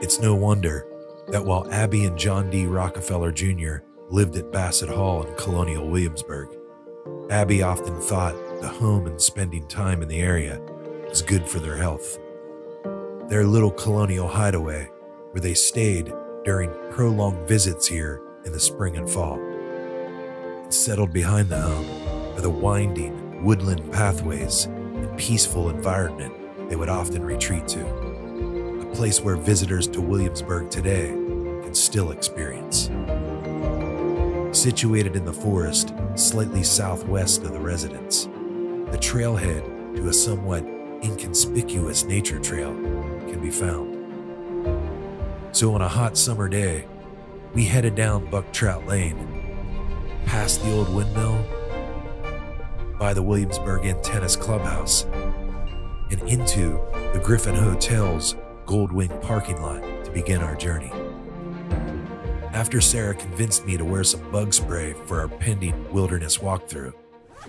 It's no wonder that while Abby and John D. Rockefeller Jr. lived at Bassett Hall in Colonial Williamsburg, Abby often thought the home and spending time in the area was good for their health. Their little colonial hideaway, where they stayed during prolonged visits here in the spring and fall. And settled behind the home are the winding woodland pathways and peaceful environment they would often retreat to, a place where visitors to Williamsburg today can still experience. Situated in the forest slightly southwest of the residence, the trailhead to a somewhat inconspicuous nature trail can be found. So on a hot summer day, we headed down Buck Trout Lane, past the old windmill, by the Williamsburg Antennas Clubhouse, and into the Griffin Hotel's Gold Wing parking lot to begin our journey. After Sarah convinced me to wear some bug spray for our pending wilderness walkthrough,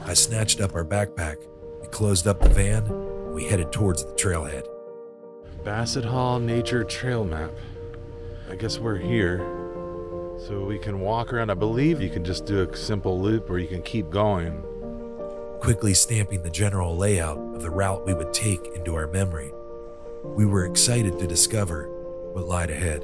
I snatched up our backpack, we closed up the van, and we headed towards the trailhead. Bassett Hall Nature Trail map. I guess we're here, so we can walk around. I believe you can just do a simple loop or you can keep going. Quickly stamping the general layout of the route we would take into our memory, we were excited to discover what lied ahead.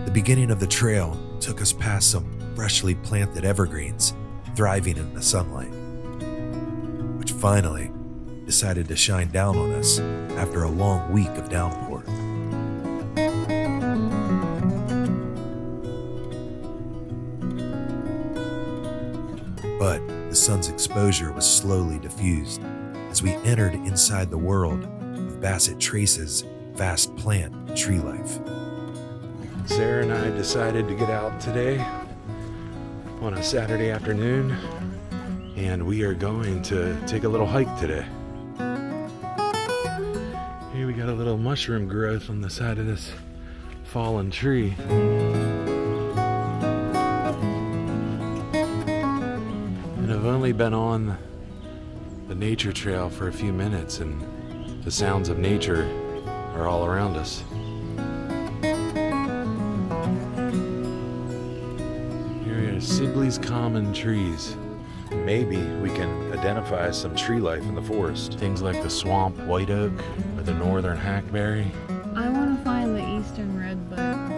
The beginning of the trail took us past some freshly planted evergreens thriving in the sunlight, which finally decided to shine down on us after a long week of downpour. But the sun's exposure was slowly diffused as we entered inside the world of Bassett Trace's vast plant and tree life. Sarah and I decided to get out today on a Saturday afternoon, and we are going to take a little hike today. Here we got a little mushroom growth on the side of this fallen tree. And I've only been on the nature trail for a few minutes, and the sounds of nature are all around us. Sibley's common trees. Maybe we can identify some tree life in the forest. Things like the swamp white oak or the northern hackberry. I want to find the eastern redbud.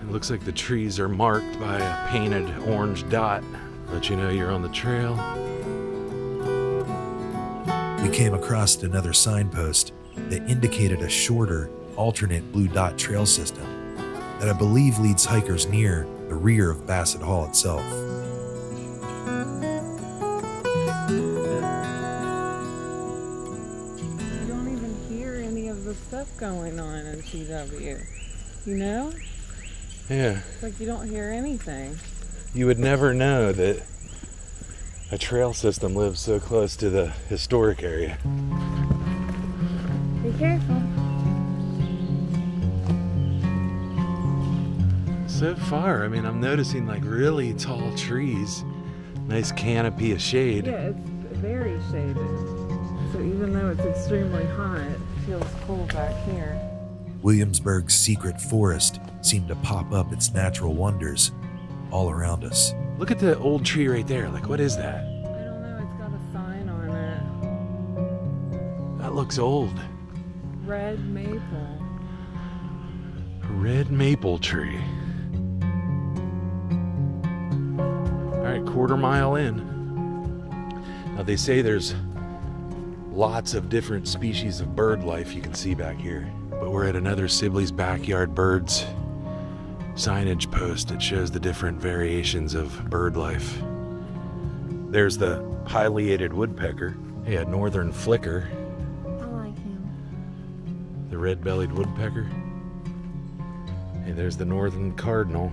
It looks like the trees are marked by a painted orange dot. Let you know you're on the trail. We came across another signpost that indicated a shorter, alternate blue dot trail system that I believe leads hikers near the rear of Bassett Hall itself. You don't even hear any of the stuff going on in CW, you know? Yeah. It's like you don't hear anything. You would never know that a trail system lives so close to the historic area. Be careful. So far, I mean, I'm noticing like really tall trees, nice canopy of shade. Yeah, it's very shaded. So even though it's extremely hot, it feels cool back here. Williamsburg's secret forest seemed to pop up its natural wonders all around us. Look at the old tree right there. Like, what is that? I don't know, it's got a sign on it. That looks old. Red maple. A red maple tree. All right, quarter mile in. Now they say there's lots of different species of bird life you can see back here, but we're at another Sibley's Backyard Birds signage post that shows the different variations of bird life. There's the pileated woodpecker. Hey, a northern flicker. I like him. The red-bellied woodpecker. Hey, there's the northern cardinal.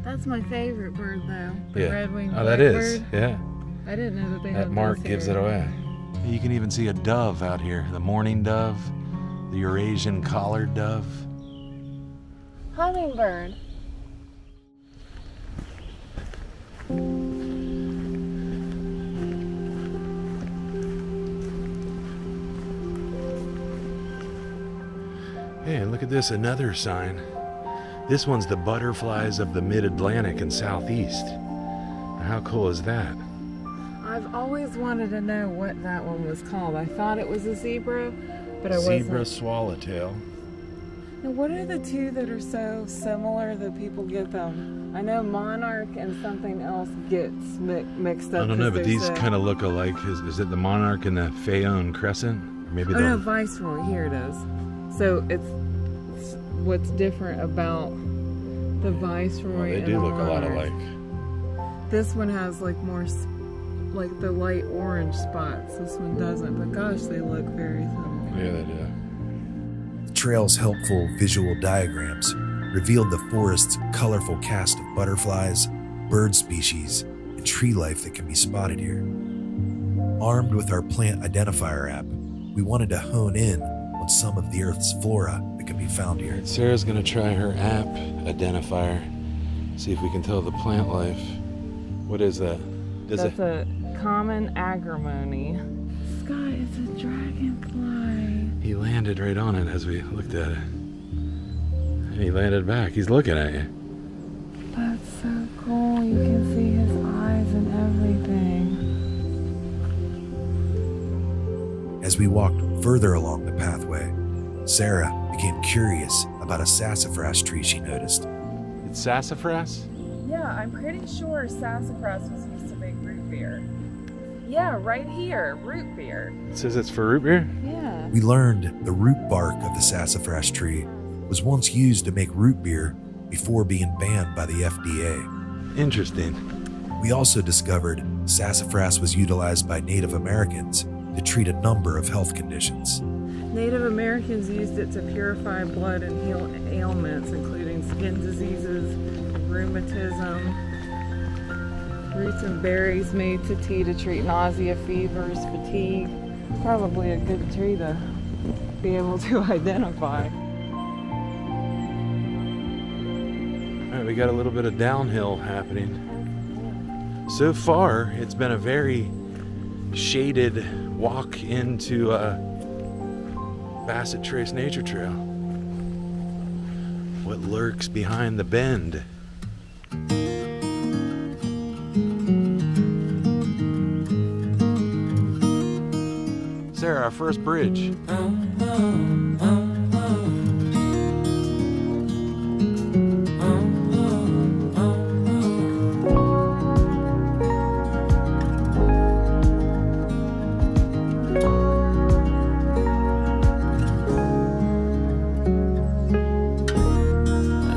That's my favorite bird, though. The red-winged blackbird. Oh, that is. Yeah. I didn't know that they had That mark those gives here. it away. You can even see a dove out here. The mourning dove, the Eurasian collared dove. Hummingbird. Hey, and look at this, another sign. This one's the butterflies of the mid-Atlantic and southeast. How cool is that? I've always wanted to know what that one was called. I thought it was a zebra, but I wasn't. Zebra swallowtail. Now, what are the two that are so similar that people get them? I know monarch and something else gets mixed up. I don't know, but these kind of look alike. Is it the monarch and the Phaon crescent? Or maybe oh no, viceroy. Here it is. So it's what's different about the viceroy. Well, they and do the look a lot monarch. alike. This one has like more, like the light orange spots. This one doesn't. But gosh, they look very similar. Yeah, they do. The trail's helpful visual diagrams revealed the forest's colorful cast of butterflies, bird species, and tree life that can be spotted here. Armed with our plant identifier app, we wanted to hone in on some of the Earth's flora that can be found here. Sarah's gonna try her app identifier, see if we can tell the plant life. What is that? That's a common agrimony. Scott, it's a dragonfly. He landed right on it as we looked at it. And he landed back. He's looking at you. That's so cool. You can see his eyes and everything. As we walked further along the pathway, Sarah became curious about a sassafras tree she noticed. It's sassafras? Yeah, I'm pretty sure sassafras was used to make root beer. Yeah, right here, root beer. It says it's for root beer? Yeah. We learned the root bark of the sassafras tree was once used to make root beer before being banned by the FDA. Interesting. We also discovered sassafras was utilized by Native Americans to treat a number of health conditions. Native Americans used it to purify blood and heal ailments, including skin diseases, rheumatism. Roots and berries made to tea to treat nausea, fevers, fatigue. Probably a good tree to be able to identify. All right, we got a little bit of downhill happening. So far, it's been a very shaded walk into Bassett Trace Nature Trail. What lurks behind the bend? Sarah, our first bridge.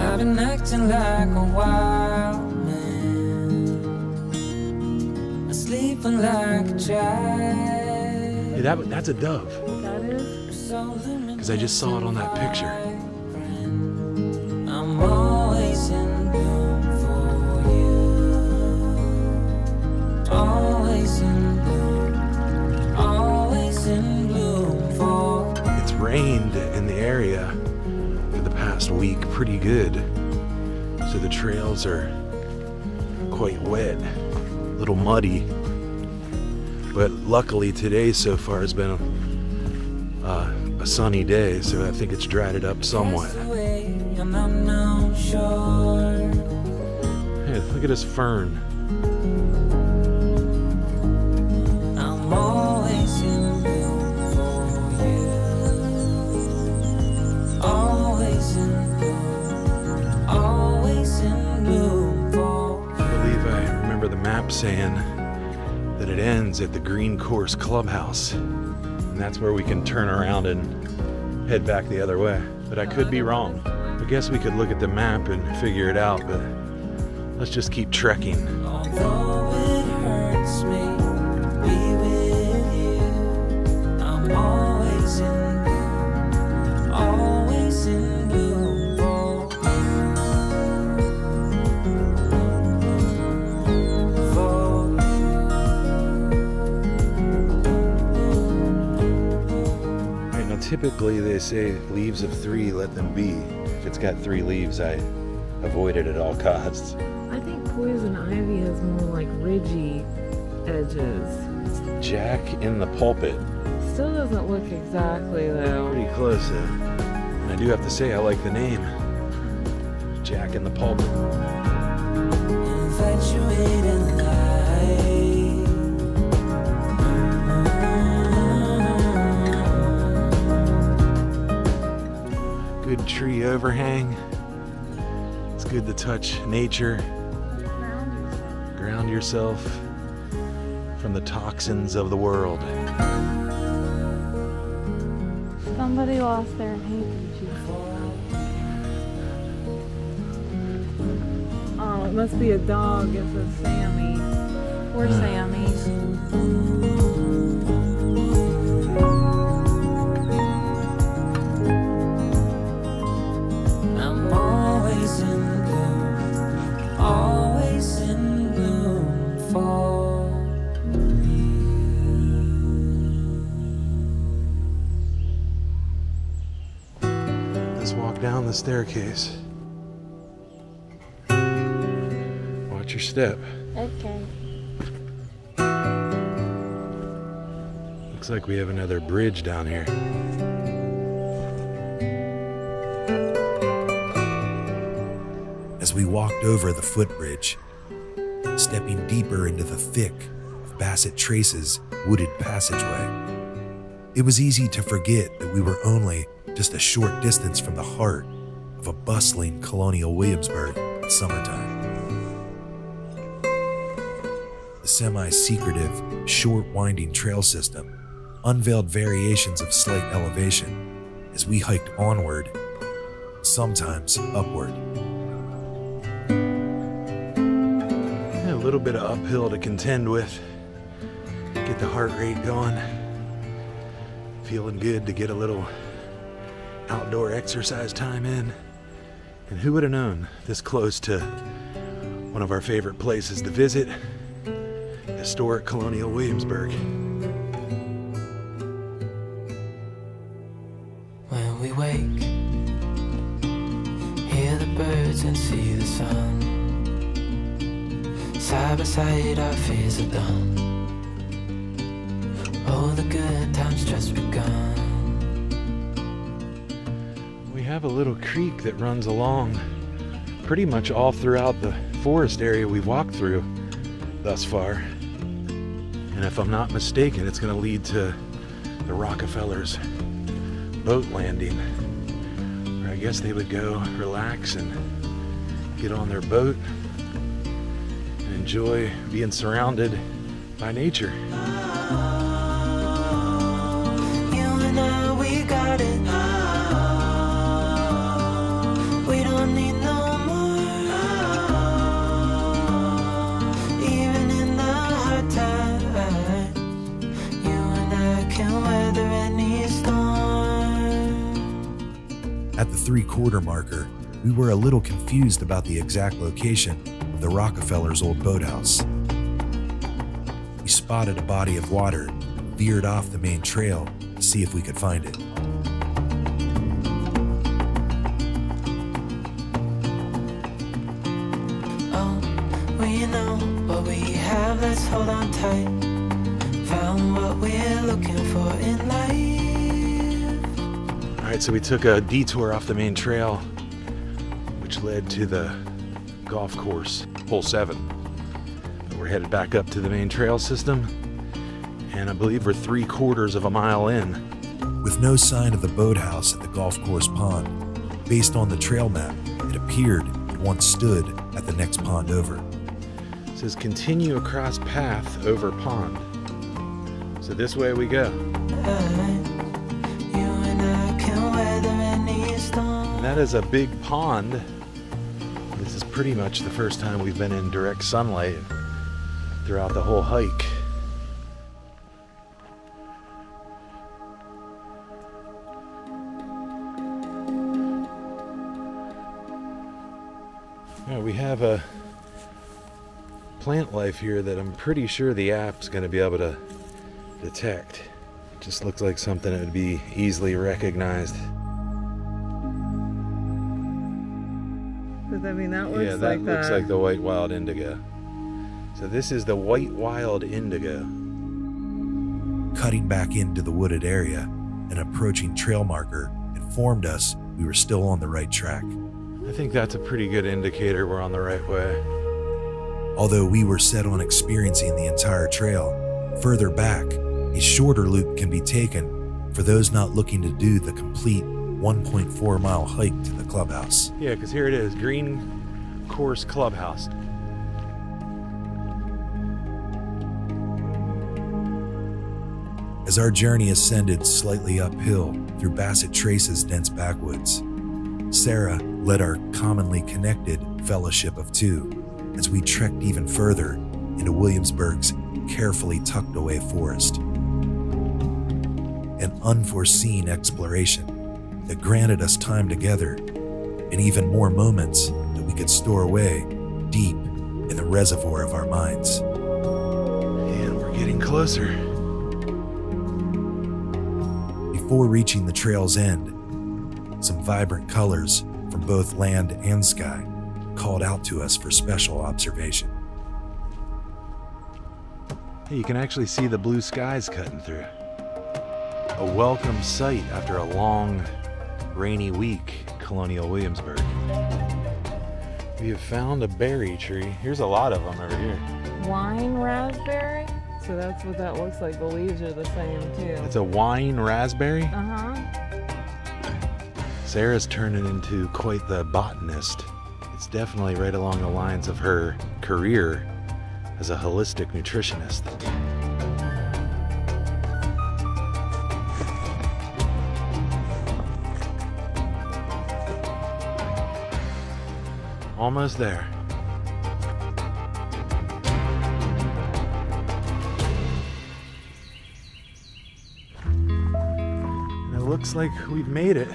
I've been acting like a wild man, sleeping like a child. Hey, that's a dove. That is? Because I just saw it on that picture. I'm always in bloom for you. Always in bloom. Always in bloom for you. It's rained in the area for the past week pretty good. So the trails are quite wet, a little muddy. But luckily today so far has been a sunny day, so I think it's dried it up somewhat. And I'm not sure. Hey, look at this fern. I'm always in bloom for you. Always in bloom. Always in bloom for you. I believe I remember the map saying that it ends at the Green Course Clubhouse. And that's where we can turn around and head back the other way. But I could be wrong. I guess we could look at the map and figure it out, but let's just keep trekking. Although it hurts me to be with you, I'm always in bloom. Always in bloom for you. For Right, now typically they say leaves of 3, let them be. If it's got 3 leaves, I avoid it at all costs. I think poison ivy has more like ridgy edges. Jack in the pulpit. Still doesn't look exactly though. Pretty close though. And I do have to say, I like the name. Jack in the pulpit. Infatuated light. Good tree overhang. It's good to touch nature. Ground yourself from the toxins of the world. Somebody lost their handkerchief. Oh, it must be a dog. It's a Sammy. Poor Sammy. I'm always in bloom for you. Let's walk down the staircase. Watch your step. Okay. Looks like we have another bridge down here. As we walked over the footbridge, stepping deeper into the thick of Bassett Trace's wooded passageway, it was easy to forget that we were only just a short distance from the heart of a bustling Colonial Williamsburg in summertime. The semi-secretive, short winding trail system unveiled variations of slight elevation as we hiked onward, sometimes upward. A little bit of uphill to contend with. Get the heart rate going. Feeling good to get a little outdoor exercise time in. And who would have known, this close to one of our favorite places to visit, historic Colonial Williamsburg. When we wake, hear the birds and see the sun. Side by side our fears are done. Oh, the good times just begun. We have a little creek that runs along pretty much all throughout the forest area we've walked through thus far. And if I'm not mistaken, it's going to lead to the Rockefellers' boat landing, where I guess they would go relax and get on their boat and enjoy being surrounded by nature. You and I, we got it. We don't need no more. Even in the hard times, you and I can weather any storm. At the 3/4 marker, we were a little confused about the exact location of the Rockefellers' old boathouse. We spotted a body of water, veered off the main trail to see if we could find it. Oh, we know what we have, let's hold on tight. Found what we're looking for in life. All right, so we took a detour off the main trail, which led to the golf course, hole 7. We're headed back up to the main trail system, and I believe we're 3/4 of a mile in. With no sign of the boathouse at the golf course pond, based on the trail map, it appeared it once stood at the next pond over. It says continue across path over pond. So this way we go. You and I can weather any storm. And that is a big pond. This is pretty much the first time we've been in direct sunlight throughout the whole hike. Yeah, we have a plant life here that I'm pretty sure the app's going to be able to detect. It just looks like something that would be easily recognized. But I mean, that looks Yeah, that like looks like the white wild indigo. So this is the white wild indigo. Cutting back into the wooded area, an approaching trail marker informed us we were still on the right track. I think that's a pretty good indicator we're on the right way. Although we were set on experiencing the entire trail, further back, a shorter loop can be taken for those not looking to do the complete 1.4 mile hike to the clubhouse. Yeah, because here it is, Green Course Clubhouse. As our journey ascended slightly uphill through Bassett Trace's dense backwoods, Sarah led our commonly connected Fellowship of Two as we trekked even further into Williamsburg's carefully tucked away forest. An unforeseen exploration that granted us time together and even more moments that we could store away deep in the reservoir of our minds. And we're getting closer. Before reaching the trail's end, some vibrant colors from both land and sky called out to us for special observation. Hey, you can actually see the blue skies cutting through. A welcome sight after a long, rainy week, Colonial Williamsburg. We have found a berry tree. Here's a lot of them over here. wine raspberry. So that's what that looks like. The leaves are the same too. It's a wine raspberry? Uh-huh. Sarah's turning into quite the botanist. It's definitely right along the lines of her career as a holistic nutritionist. Almost there. And it looks like we've made it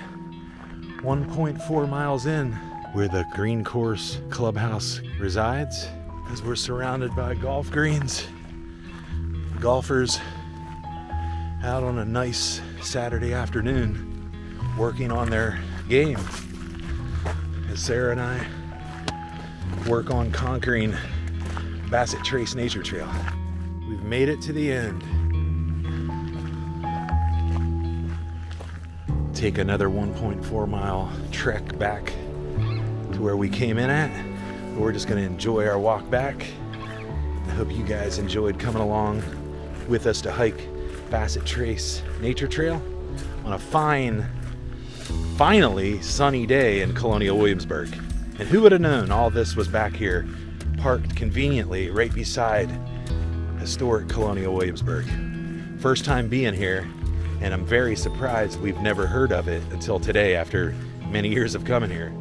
1.4 miles in where the Green Course Clubhouse resides, as we're surrounded by golf greens. Golfers out on a nice Saturday afternoon working on their game, as Sarah and I work on conquering Bassett Trace Nature Trail. We've made it to the end. Take another 1.4 mile trek back to where we came in at. We're just gonna enjoy our walk back. I hope you guys enjoyed coming along with us to hike Bassett Trace Nature Trail on a finally sunny day in Colonial Williamsburg. And who would have known all this was back here, parked conveniently right beside historic Colonial Williamsburg. First time being here, and I'm very surprised we've never heard of it until today after many years of coming here.